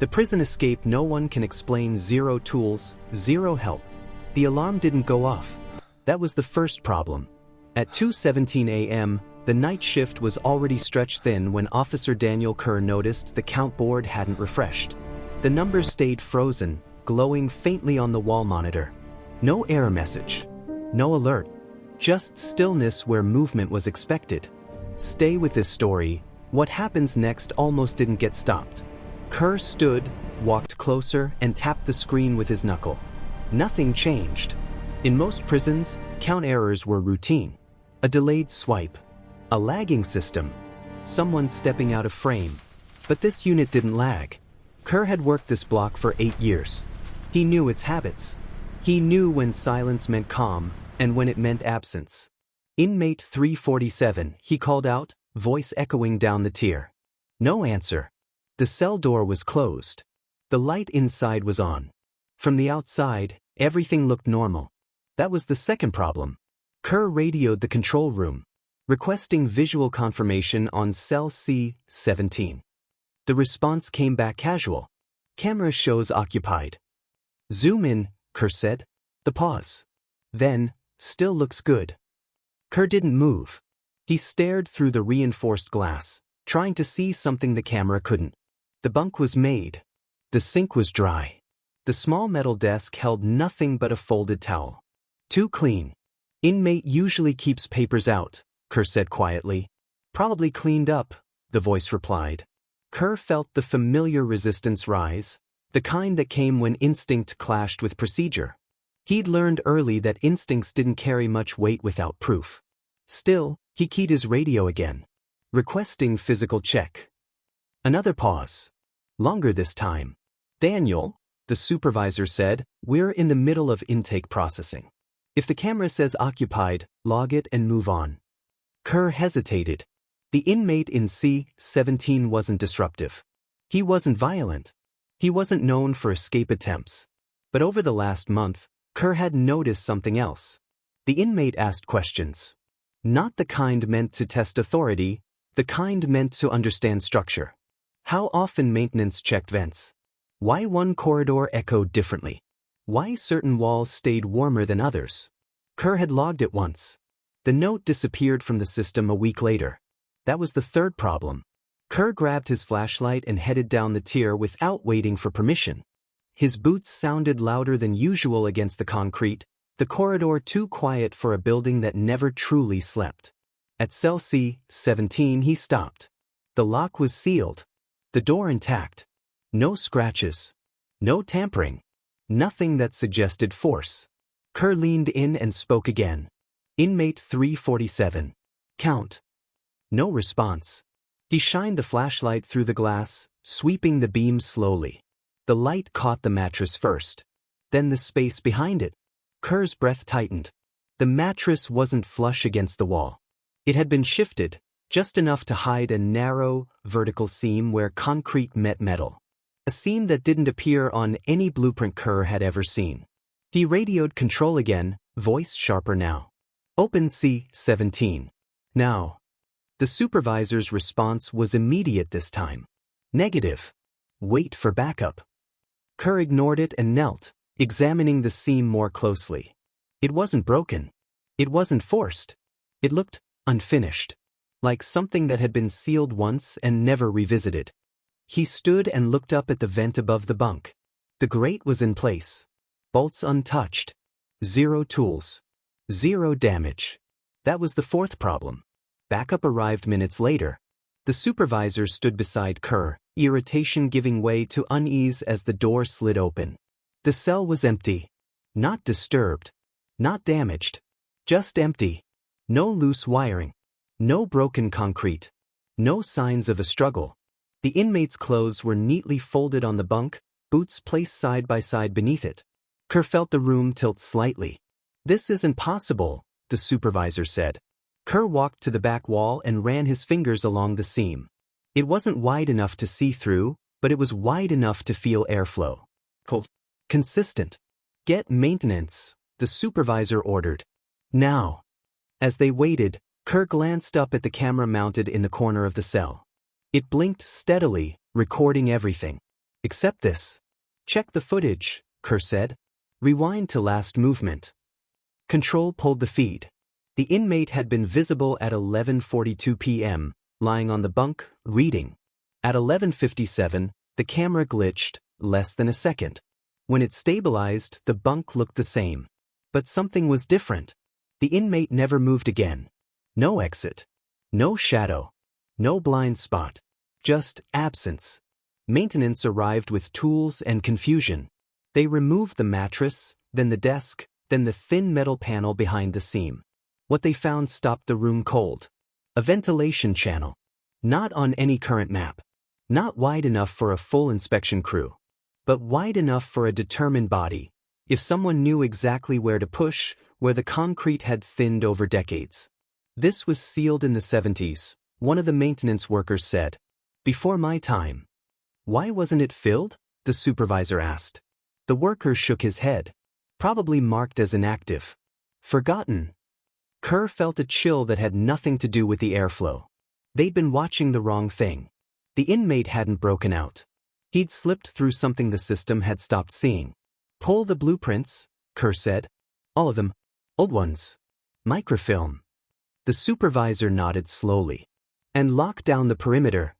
The prison escape, no one can explain, zero tools, zero help. The alarm didn't go off. That was the first problem. At 2:17 a.m., the night shift was already stretched thin when Officer Daniel Kerr noticed the count board hadn't refreshed. The numbers stayed frozen, glowing faintly on the wall monitor. No error message. No alert. Just stillness where movement was expected. Stay with this story. What happens next almost didn't get stopped. Kerr stood, walked closer, and tapped the screen with his knuckle. Nothing changed. In most prisons, count errors were routine. A delayed swipe. A lagging system. Someone stepping out of frame. But this unit didn't lag. Kerr had worked this block for 8 years. He knew its habits. He knew when silence meant calm, and when it meant absence. Inmate 347, he called out, voice echoing down the tier. No answer. The cell door was closed. The light inside was on. From the outside, everything looked normal. That was the second problem. Kerr radioed the control room, requesting visual confirmation on cell C-17. The response came back casual. Camera shows occupied. Zoom in, Kerr said. The pause. Then, still looks good. Kerr didn't move. He stared through the reinforced glass, trying to see something the camera couldn't. The bunk was made. The sink was dry. The small metal desk held nothing but a folded towel. Too clean. Inmate usually keeps papers out, Kerr said quietly. Probably cleaned up, the voice replied. Kerr felt the familiar resistance rise, the kind that came when instinct clashed with procedure. He'd learned early that instincts didn't carry much weight without proof. Still, he keyed his radio again, requesting physical check. Another pause. Longer this time. Daniel, the supervisor said, we're in the middle of intake processing. If the camera says occupied, log it and move on. Kerr hesitated. The inmate in C-17 wasn't disruptive. He wasn't violent. He wasn't known for escape attempts. But over the last month, Kerr had noticed something else. The inmate asked questions. Not the kind meant to test authority, the kind meant to understand structure. How often maintenance checked vents? Why one corridor echoed differently? Why certain walls stayed warmer than others? Kerr had logged it once. The note disappeared from the system a week later. That was the third problem. Kerr grabbed his flashlight and headed down the tier without waiting for permission. His boots sounded louder than usual against the concrete, the corridor too quiet for a building that never truly slept. At cell C-17 he stopped. The lock was sealed. The door intact. No scratches. No tampering. Nothing that suggested force. Kerr leaned in and spoke again. Inmate 347. Count. No response. He shined the flashlight through the glass, sweeping the beam slowly. The light caught the mattress first. Then the space behind it. Kerr's breath tightened. The mattress wasn't flush against the wall. It had been shifted, just enough to hide a narrow, vertical seam where concrete met metal. A seam that didn't appear on any blueprint Kerr had ever seen. He radioed control again, voice sharper now. Open C-17. Now. The supervisor's response was immediate this time. Negative. Wait for backup. Kerr ignored it and knelt, examining the seam more closely. It wasn't broken. It wasn't forced. It looked unfinished. Like something that had been sealed once and never revisited. He stood and looked up at the vent above the bunk. The grate was in place. Bolts untouched. Zero tools. Zero damage. That was the fourth problem. Backup arrived minutes later. The supervisor stood beside Kerr, irritation giving way to unease as the door slid open. The cell was empty. Not disturbed. Not damaged. Just empty. No loose wiring. No broken concrete. No signs of a struggle. The inmate's clothes were neatly folded on the bunk, boots placed side by side beneath it. Kerr felt the room tilt slightly. This isn't possible, the supervisor said. Kerr walked to the back wall and ran his fingers along the seam. It wasn't wide enough to see through, but it was wide enough to feel airflow. Cold. Consistent. Get maintenance, the supervisor ordered. Now. As they waited, Kerr glanced up at the camera mounted in the corner of the cell. It blinked steadily, recording everything. Except this. Check the footage, Kerr said. Rewind to last movement. Control pulled the feed. The inmate had been visible at 11:42 p.m., lying on the bunk, reading. At 11:57, the camera glitched, less than a second. When it stabilized, the bunk looked the same. But something was different. The inmate never moved again. No exit. No shadow. No blind spot. Just absence. Maintenance arrived with tools and confusion. They removed the mattress, then the desk, then the thin metal panel behind the seam. What they found stopped the room cold. A ventilation channel. Not on any current map. Not wide enough for a full inspection crew. But wide enough for a determined body, if someone knew exactly where to push, where the concrete had thinned over decades. This was sealed in the 70s, one of the maintenance workers said. Before my time. Why wasn't it filled? The supervisor asked. The worker shook his head. Probably marked as inactive. Forgotten. Kerr felt a chill that had nothing to do with the airflow. They'd been watching the wrong thing. The inmate hadn't broken out. He'd slipped through something the system had stopped seeing. Pull the blueprints, Kerr said. All of them. Old ones. Microfilm. The supervisor nodded slowly. And locked down the perimeter.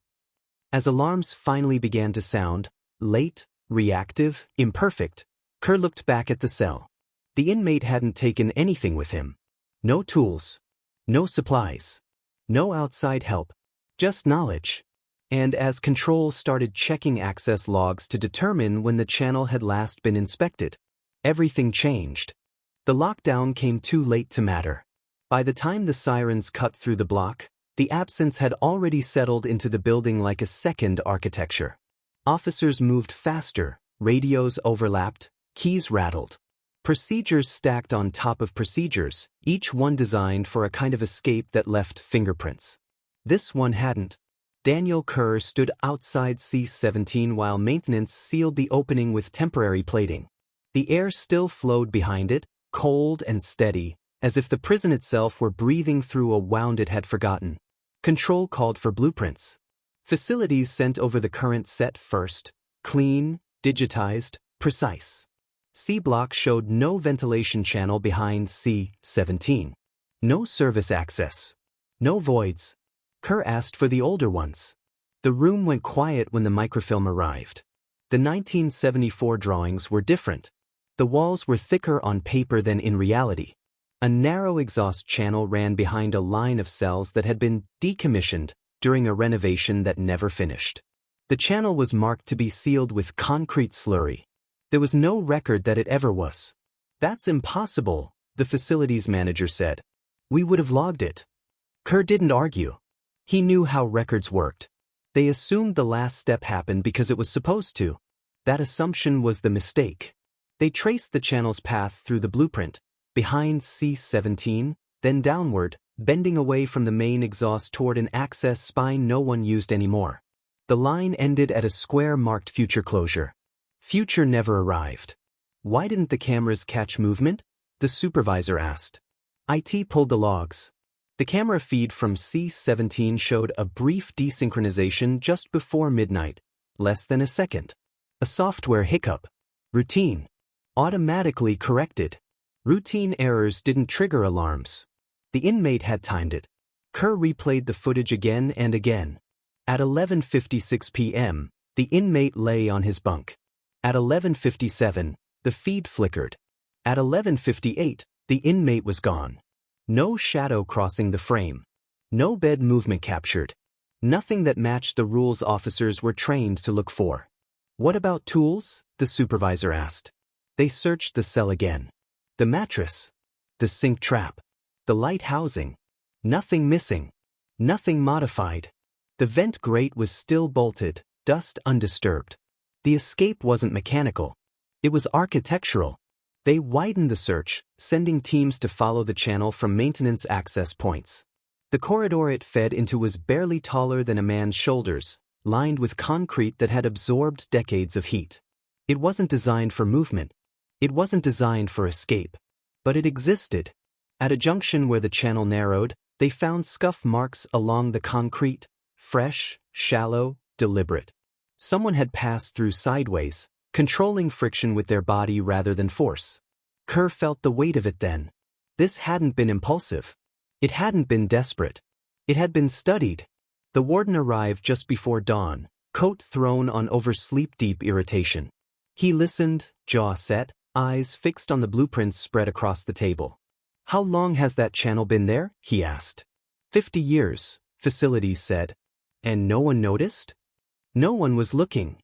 As alarms finally began to sound, late, reactive, imperfect, Kerr looked back at the cell. The inmate hadn't taken anything with him. No tools. No supplies. No outside help. Just knowledge. And as Control started checking access logs to determine when the channel had last been inspected, everything changed. The lockdown came too late to matter. By the time the sirens cut through the block, the absence had already settled into the building like a second architecture. Officers moved faster, radios overlapped, keys rattled. Procedures stacked on top of procedures, each one designed for a kind of escape that left fingerprints. This one hadn't. Daniel Kerr stood outside C-17 while maintenance sealed the opening with temporary plating. The air still flowed behind it, cold and steady, as if the prison itself were breathing through a wound it had forgotten. Control called for blueprints. Facilities sent over the current set first, clean, digitized, precise. C-block showed no ventilation channel behind C-17. No service access. No voids. Kerr asked for the older ones. The room went quiet when the microfilm arrived. The 1974 drawings were different. The walls were thicker on paper than in reality. A narrow exhaust channel ran behind a line of cells that had been decommissioned during a renovation that never finished. The channel was marked to be sealed with concrete slurry. There was no record that it ever was. That's impossible, the facilities manager said. We would have logged it. Kerr didn't argue. He knew how records worked. They assumed the last step happened because it was supposed to. That assumption was the mistake. They traced the channel's path through the blueprint, behind C-17, then downward, bending away from the main exhaust toward an access spine no one used anymore. The line ended at a square marked future closure. Future never arrived. Why didn't the cameras catch movement? The supervisor asked. IT pulled the logs. The camera feed from C-17 showed a brief desynchronization just before midnight, less than a second. A software hiccup. Routine. Automatically corrected. Routine errors didn't trigger alarms. The inmate had timed it. Kerr replayed the footage again and again. At 11:56 p.m., the inmate lay on his bunk. At 11:57, the feed flickered. At 11:58, the inmate was gone. No shadow crossing the frame. No bed movement captured. Nothing that matched the rules officers were trained to look for. What about tools? The supervisor asked. They searched the cell again. The mattress. The sink trap. The light housing. Nothing missing. Nothing modified. The vent grate was still bolted, dust undisturbed. The escape wasn't mechanical. It was architectural. They widened the search, sending teams to follow the channel from maintenance access points. The corridor it fed into was barely taller than a man's shoulders, lined with concrete that had absorbed decades of heat. It wasn't designed for movement. It wasn't designed for escape. But it existed. At a junction where the channel narrowed, they found scuff marks along the concrete, fresh, shallow, deliberate. Someone had passed through sideways, controlling friction with their body rather than force. Kerr felt the weight of it then. This hadn't been impulsive. It hadn't been desperate. It had been studied. The warden arrived just before dawn, coat thrown on over sleep-deep irritation. He listened, jaw set, eyes fixed on the blueprints spread across the table. "How long has that channel been there?" he asked. 50 years, facilities said. And no one noticed? No one was looking.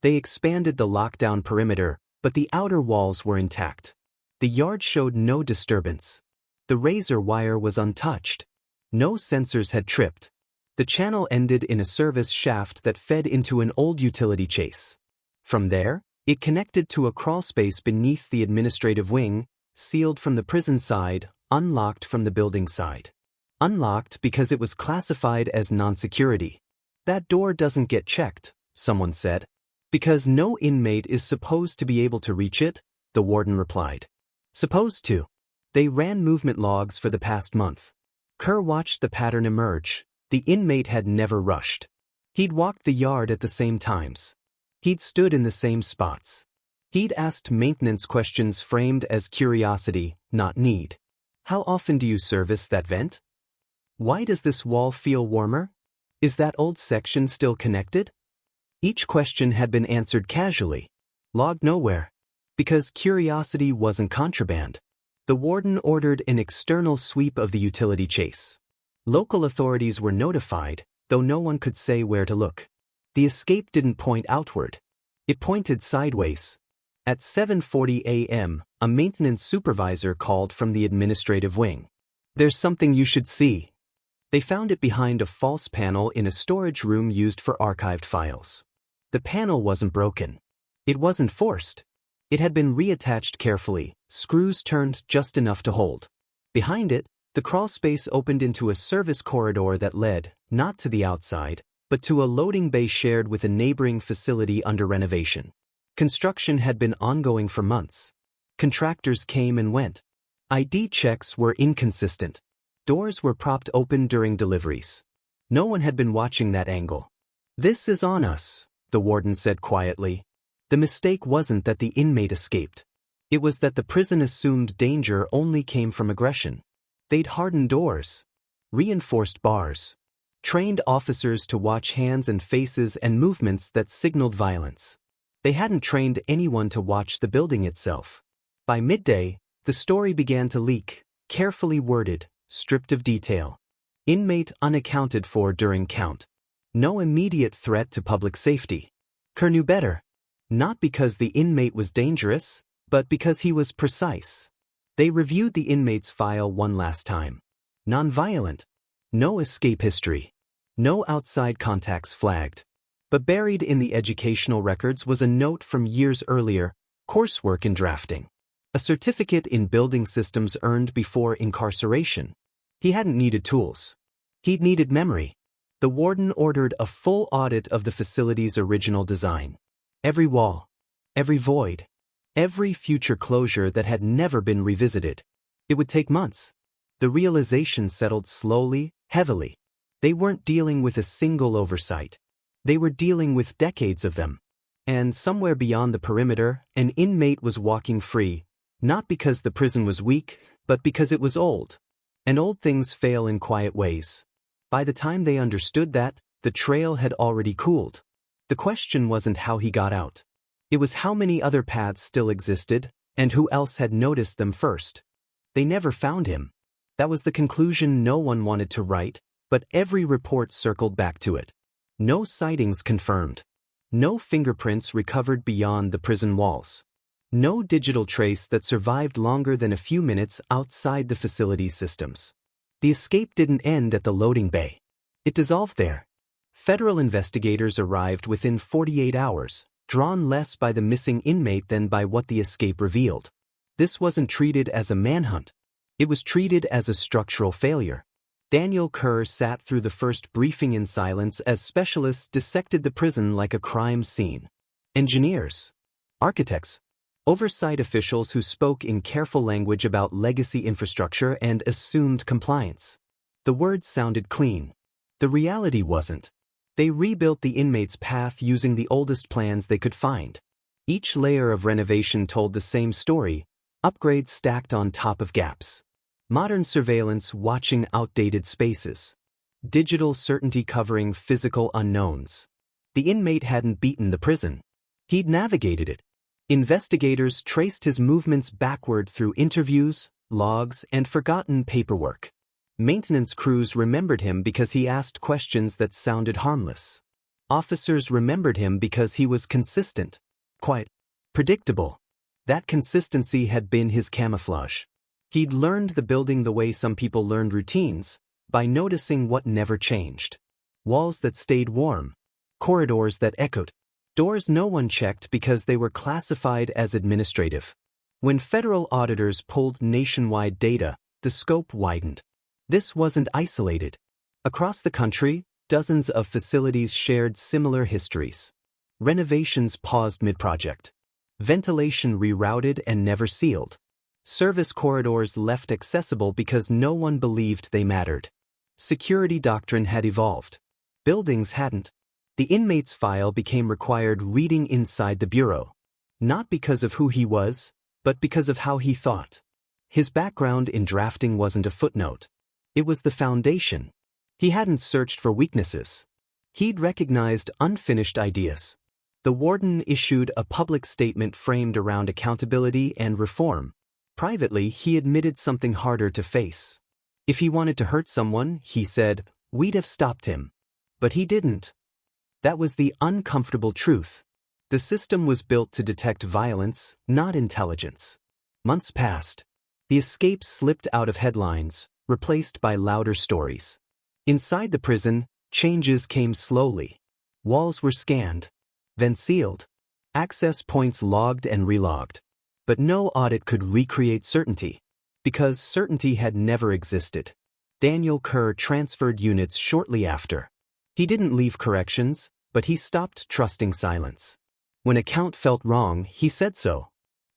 They expanded the lockdown perimeter, but the outer walls were intact. The yard showed no disturbance. The razor wire was untouched. No sensors had tripped. The channel ended in a service shaft that fed into an old utility chase. From there, it connected to a crawlspace beneath the administrative wing, sealed from the prison side, unlocked from the building side. Unlocked because it was classified as non-security. "That door doesn't get checked," someone said. "Because no inmate is supposed to be able to reach it," the warden replied. "Supposed to." They ran movement logs for the past month. Kerr watched the pattern emerge. The inmate had never rushed. He'd walked the yard at the same times. He'd stood in the same spots. He'd asked maintenance questions framed as curiosity, not need. "How often do you service that vent? Why does this wall feel warmer? Is that old section still connected?" Each question had been answered casually. Logged nowhere. Because curiosity wasn't contraband. The warden ordered an external sweep of the utility chase. Local authorities were notified, though no one could say where to look. The escape didn't point outward. It pointed sideways. At 7:40 a.m., a maintenance supervisor called from the administrative wing. "There's something you should see." They found it behind a false panel in a storage room used for archived files. The panel wasn't broken. It wasn't forced. It had been reattached carefully, screws turned just enough to hold. Behind it, the crawlspace opened into a service corridor that led, not to the outside, but to a loading bay shared with a neighboring facility under renovation. Construction had been ongoing for months. Contractors came and went. ID checks were inconsistent. Doors were propped open during deliveries. No one had been watching that angle. "This is on us," the warden said quietly. The mistake wasn't that the inmate escaped. It was that the prison assumed danger only came from aggression. They'd hardened doors, reinforced bars, trained officers to watch hands and faces and movements that signaled violence. They hadn't trained anyone to watch the building itself. By midday, the story began to leak, carefully worded, stripped of detail. Inmate unaccounted for during count. No immediate threat to public safety. Kerr knew better. Not because the inmate was dangerous, but because he was precise. They reviewed the inmate's file one last time. Nonviolent. No escape history. No outside contacts flagged. But buried in the educational records was a note from years earlier, coursework in drafting. A certificate in building systems earned before incarceration. He hadn't needed tools. He'd needed memory. The warden ordered a full audit of the facility's original design. Every wall, every void, every future closure that had never been revisited. It would take months. The realization settled slowly, heavily. They weren't dealing with a single oversight. They were dealing with decades of them. And somewhere beyond the perimeter, an inmate was walking free, not because the prison was weak, but because it was old. And old things fail in quiet ways. By the time they understood that, the trail had already cooled. The question wasn't how he got out. It was how many other paths still existed, and who else had noticed them first. They never found him. That was the conclusion no one wanted to write, but every report circled back to it. No sightings confirmed. No fingerprints recovered beyond the prison walls. No digital trace that survived longer than a few minutes outside the facility's systems. The escape didn't end at the loading bay. It dissolved there. Federal investigators arrived within 48 hours, drawn less by the missing inmate than by what the escape revealed. This wasn't treated as a manhunt. It was treated as a structural failure. Daniel Kerr sat through the first briefing in silence as specialists dissected the prison like a crime scene. Engineers, architects, oversight officials who spoke in careful language about legacy infrastructure and assumed compliance. The words sounded clean. The reality wasn't. They rebuilt the inmate's path using the oldest plans they could find. Each layer of renovation told the same story, upgrades stacked on top of gaps. Modern surveillance watching outdated spaces. Digital certainty covering physical unknowns. The inmate hadn't beaten the prison. He'd navigated it. Investigators traced his movements backward through interviews, logs, and forgotten paperwork. Maintenance crews remembered him because he asked questions that sounded harmless. Officers remembered him because he was consistent, quiet, predictable. That consistency had been his camouflage. He'd learned the building the way some people learned routines, by noticing what never changed. Walls that stayed warm. Corridors that echoed. Doors no one checked because they were classified as administrative. When federal auditors pulled nationwide data, the scope widened. This wasn't isolated. Across the country, dozens of facilities shared similar histories. Renovations paused mid-project. Ventilation rerouted and never sealed. Service corridors left accessible because no one believed they mattered. Security doctrine had evolved. Buildings hadn't. The inmate's file became required reading inside the bureau. Not because of who he was, but because of how he thought. His background in drafting wasn't a footnote. It was the foundation. He hadn't searched for weaknesses. He'd recognized unfinished ideas. The warden issued a public statement framed around accountability and reform. Privately, he admitted something harder to face. If he wanted to hurt someone, he said, we'd have stopped him. But he didn't. That was the uncomfortable truth. The system was built to detect violence, not intelligence. Months passed. The escape slipped out of headlines, replaced by louder stories. Inside the prison, changes came slowly. Walls were scanned, then sealed. Access points logged and relogged. But no audit could recreate certainty, because certainty had never existed. Daniel Kerr transferred units shortly after. He didn't leave corrections, but he stopped trusting silence. When a count felt wrong, he said so.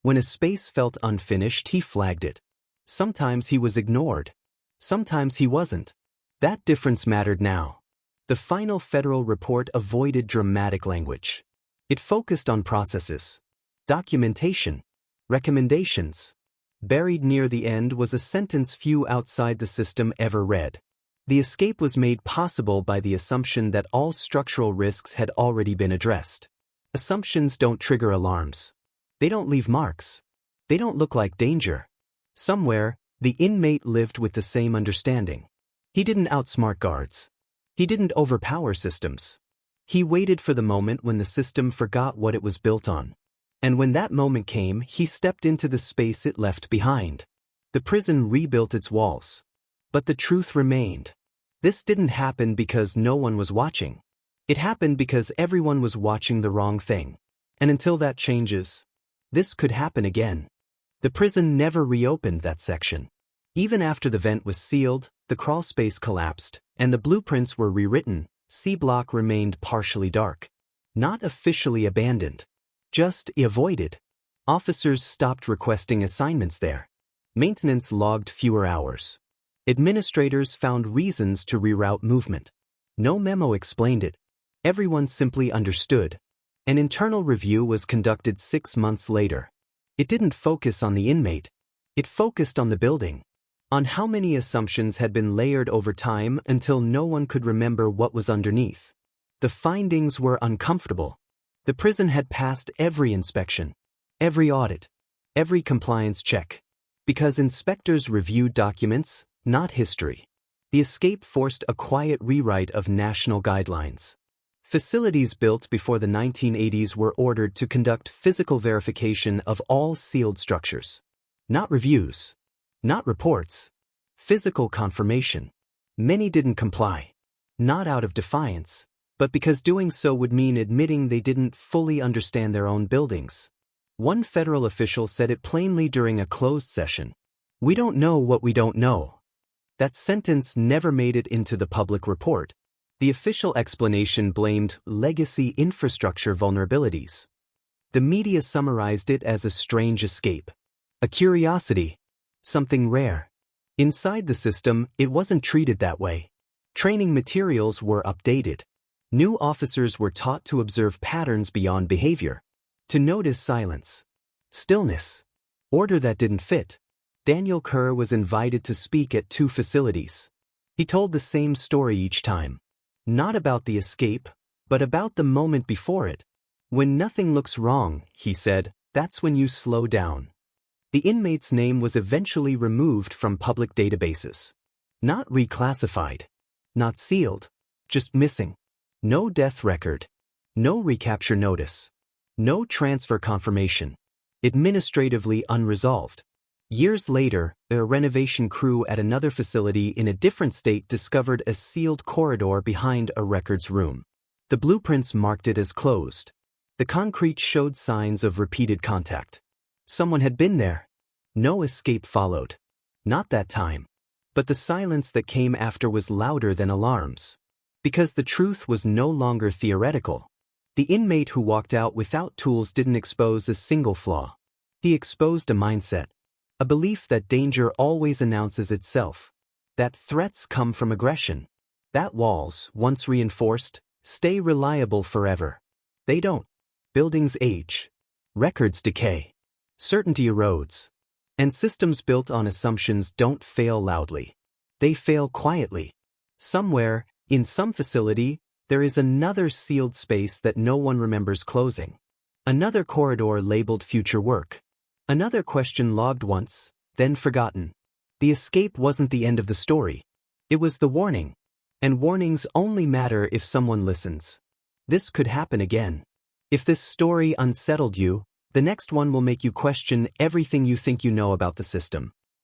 When a space felt unfinished, he flagged it. Sometimes he was ignored. Sometimes he wasn't. That difference mattered now. The final federal report avoided dramatic language. It focused on processes, documentation, recommendations. Buried near the end was a sentence few outside the system ever read. The escape was made possible by the assumption that all structural risks had already been addressed. Assumptions don't trigger alarms. They don't leave marks. They don't look like danger. Somewhere, the inmate lived with the same understanding. He didn't outsmart guards. He didn't overpower systems. He waited for the moment when the system forgot what it was built on. And when that moment came, he stepped into the space it left behind. The prison rebuilt its walls. But the truth remained. This didn't happen because no one was watching. It happened because everyone was watching the wrong thing. And until that changes, this could happen again. The prison never reopened that section. Even after the vent was sealed, the crawlspace collapsed, and the blueprints were rewritten, C-block remained partially dark. Not officially abandoned. Just avoided. Officers stopped requesting assignments there. Maintenance logged fewer hours. Administrators found reasons to reroute movement. No memo explained it. Everyone simply understood. An internal review was conducted 6 months later. It didn't focus on the inmate. It focused on the building. On how many assumptions had been layered over time until no one could remember what was underneath. The findings were uncomfortable. The prison had passed every inspection, every audit, every compliance check. Because inspectors reviewed documents, not history. The escape forced a quiet rewrite of national guidelines. Facilities built before the 1980s were ordered to conduct physical verification of all sealed structures. Not reviews. Not reports. Physical confirmation. Many didn't comply. Not out of defiance, but because doing so would mean admitting they didn't fully understand their own buildings. One federal official said it plainly during a closed session. "We don't know what we don't know." That sentence never made it into the public report. The official explanation blamed legacy infrastructure vulnerabilities. The media summarized it as a strange escape. A curiosity. Something rare. Inside the system, it wasn't treated that way. Training materials were updated. New officers were taught to observe patterns beyond behavior, to notice silence, stillness, order that didn't fit. Daniel Kerr was invited to speak at 2 facilities. He told the same story each time. Not about the escape, but about the moment before it. When nothing looks wrong, he said, that's when you slow down. The inmate's name was eventually removed from public databases. Not reclassified. Not sealed. Just missing. No death record. No recapture notice. No transfer confirmation. Administratively unresolved. Years later, a renovation crew at another facility in a different state discovered a sealed corridor behind a records room. The blueprints marked it as closed. The concrete showed signs of repeated contact. Someone had been there. No escape followed. Not that time. But the silence that came after was louder than alarms. Because the truth was no longer theoretical. The inmate who walked out without tools didn't expose a single flaw. He exposed a mindset. A belief that danger always announces itself. That threats come from aggression. That walls, once reinforced, stay reliable forever. They don't. Buildings age. Records decay. Certainty erodes. And systems built on assumptions don't fail loudly. They fail quietly. Somewhere, in some facility, there is another sealed space that no one remembers closing. Another corridor labeled future work. Another question logged once, then forgotten. The escape wasn't the end of the story. It was the warning. And warnings only matter if someone listens. This could happen again. If this story unsettled you, the next one will make you question everything you think you know about the system.